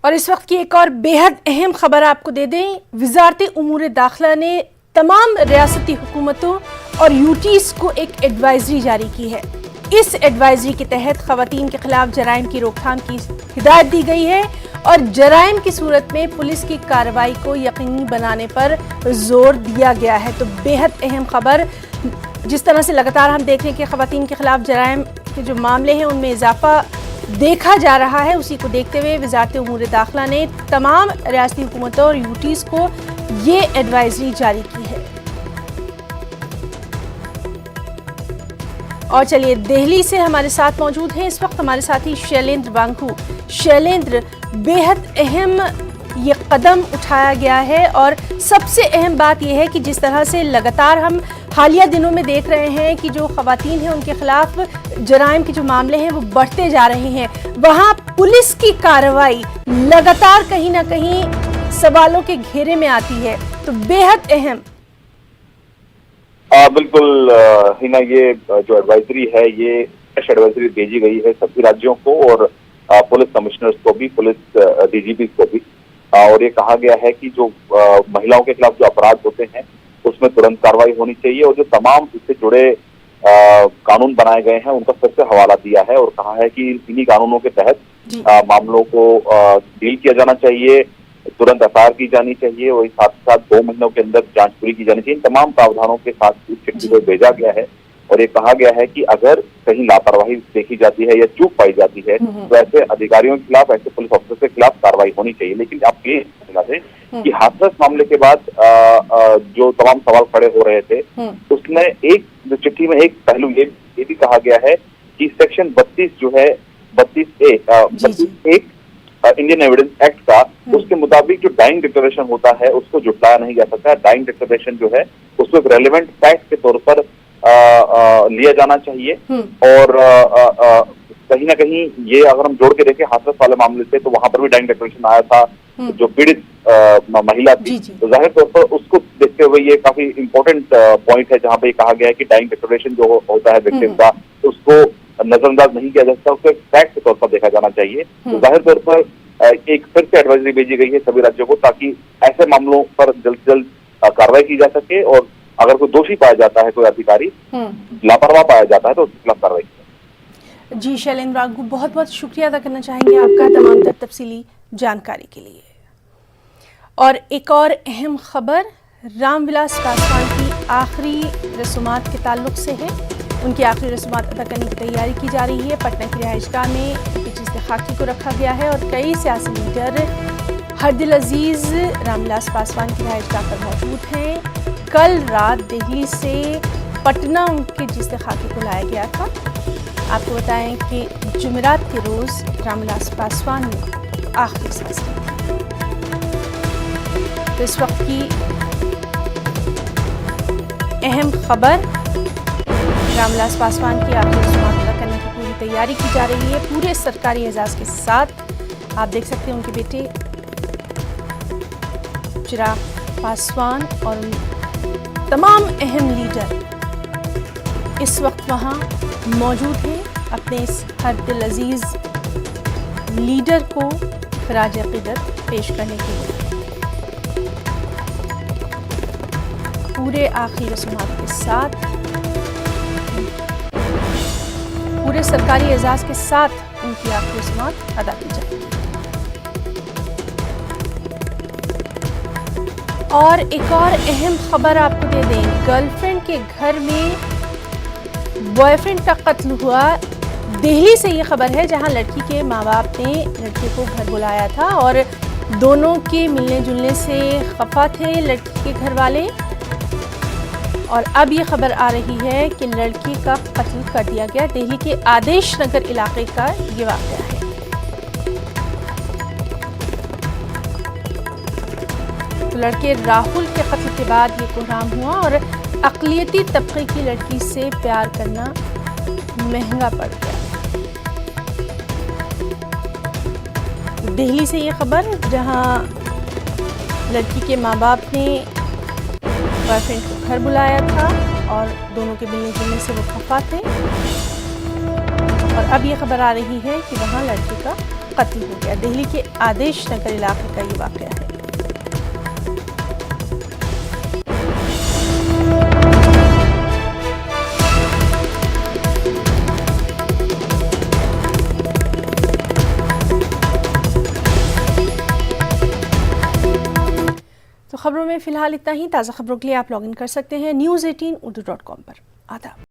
और इस वक्त की एक और बेहद अहम खबर आपको दे दें, वजारत उमूर दाखिला ने तमाम रियासती हुकूमतों और यूटीज़ को एक एडवाइजरी जारी की है। इस एडवाइजरी के तहत खवातीन के खिलाफ जराइम की रोकथाम की हिदायत दी गई है और जराइम की सूरत में पुलिस की कार्रवाई को यकीनी बनाने पर जोर दिया गया है। तो बेहद अहम खबर, जिस तरह से लगातार हम देख रहे हैं कि खवातीन के खिलाफ जराइम के जो मामले हैं उनमें इजाफा देखा जा रहा है, उसी को देखते हुए वजारत उमूर दाखिला ने तमाम रियासती हुकूमतों और यूटीज़ को ये एडवाइजरी जारी की है। और चलिए दिल्ली से हमारे साथ मौजूद हैं इस वक्त हमारे साथी शैलेंद्र वांगू। शैलेंद्र, बेहद अहम ये कदम उठाया गया है और सबसे अहम बात यह है कि जिस तरह से लगातार हम हालिया दिनों में देख रहे हैं कि जो खवातीन हैं उनके खिलाफ जराइम के जो मामले हैं वो बढ़ते जा रहे हैं, वहाँ पुलिस की कार्रवाई लगातार कहीं ना कहीं सवालों के घेरे में आती है, तो बेहद अहम। बिल्कुल हिना, ये जो एडवाइजरी है ये एडवाइजरी भेजी गई है सभी राज्यों को और पुलिस कमिश्नर्स को भी, पुलिस डीजीपी को भी, और ये कहा गया है कि जो महिलाओं के खिलाफ जो अपराध होते हैं उसमें तुरंत कार्रवाई होनी चाहिए और जो तमाम इससे जुड़े कानून बनाए गए हैं उनका फिर से हवाला दिया है और कहा है कि इन्हीं कानूनों के तहत मामलों को डील किया जाना चाहिए, तुरंत एफआईआर की जानी चाहिए और साथ ही साथ 2 महीनों के अंदर जांच पूरी की जानी चाहिए। इन तमाम प्रावधानों के साथ इस चिट्ठी को भेजा गया है और ये कहा गया है कि अगर कहीं लापरवाही देखी जाती है या चूक पाई जाती है तो ऐसे अधिकारियों के खिलाफ, ऐसे पुलिस ऑफिसर के खिलाफ कार्रवाई होनी चाहिए। लेकिन आप ये बता दें कि हाथरस मामले के बाद जो तमाम सवाल खड़े हो रहे थे उसमें एक जो चिट्ठी में एक पहलू ये भी कहा गया है कि सेक्शन 32 जो है 32A इंडियन एविडेंस एक्ट का, उसके मुताबिक जो डाइंग डिक्लेरेशन होता है उसको जुटाया नहीं जा सकता। डाइंग डिक्लेरेशन जो है उसको एक रेलेवेंट फैक्ट के तौर पर लिया जाना चाहिए और कहीं ना कहीं ये अगर हम जोड़ के देखें हाथरस वाले मामले से तो वहां पर भी डाइंग डिक्लेरेशन आया था जो पीड़ित महिला थी, तो जाहिर तौर पर उसको देखते हुए ये काफी इंपॉर्टेंट पॉइंट है जहां पे कहा गया है कि डाइंग डिक्लेरेशन जो होता है विक्टिम का उसको नजरअंदाज नहीं किया जा सकता, उसको एक फैक्ट के तौर पर देखा जाना चाहिए। तो जाहिर तौर पर एक फिर से एडवाइजरी भेजी गई है सभी राज्यों को ताकि ऐसे मामलों पर जल्द से जल्द कार्रवाई की जा सके और अगर कोई दोषी पाया जाता है, कोई अधिकारी लापरवाह पाया जाता है तो उसके खिलाफ कार्रवाई की। जी शैलेंद्र वांगू, बहुत बहुत शुक्रिया अदा करना चाहेंगे आपका तमाम तफसीली जानकारी के लिए। और एक और अहम खबर रामविलास पासवान की आखिरी रसूमात के ताल्लुक से है। उनकी आखिरी रसूमात अदा करने की तैयारी की जा रही है। पटना की रिहाइशगाह में चिश्ती खाकी को रखा गया है और कई सियासी लीडर हरदिल अजीज रामविलास पासवान की रिहाइशगाह पर मौजूद हैं। कल रात दिल्ली से पटना उनके चिश्ती खाकी को लाया गया था। आपको बताएं कि जुमेरात के रोज रामविलास पासवान ने आखिरी सांस ली थी। तो इस वक्त की अहम खबर, रामविलास पासवान की आखिरी रसूमात अदा करने की पूरी तैयारी की जा रही है पूरे सरकारी एजाज के साथ। आप देख सकते हैं उनके बेटे चिराग पासवान और तमाम अहम लीडर इस वक्त वहाँ मौजूद हैं अपने इस हरदिल अजीज लीडर को खराज अक़ीदत पेश करने के लिए। पूरे आखिरी रसूमात के साथ, पूरे सरकारी एजाज के साथ उनकी आखिरी रसूमात अदा की जाएगी। और एक और अहम खबर आपको दे दें, गर्लफ्रेंड के घर में बॉयफ्रेंड का कत्ल हुआ। दिल्ली से ये खबर है जहां लड़की के माँ बाप ने लड़के को घर बुलाया था और दोनों के मिलने जुलने से खफा थे लड़की के घर वाले। और अब ये खबर आ रही है कि लड़की का कत्ल कर दिया गया। दिल्ली के आदेश नगर इलाके का ये वाक़या है। तो लड़के राहुल के कत्ल के बाद ये कोहराम हुआ और अक़लियती तबके की लड़की से प्यार करना महंगा पड़ गया। दिल्ली से ये खबर जहां लड़की के माँ बाप ने बॉयफ्रेंड को घर बुलाया था और दोनों के मिलने जुलने से वो खफा थे और अब ये खबर आ रही है कि वहाँ लड़के का कत्ल हो गया। दिल्ली के आदेश नगर इलाके का ये वाक़या है। तो खबरों में फिलहाल इतना ही। ताज़ा खबरों के लिए आप लॉगिन कर सकते हैं news18urdu.com पर। आदाब।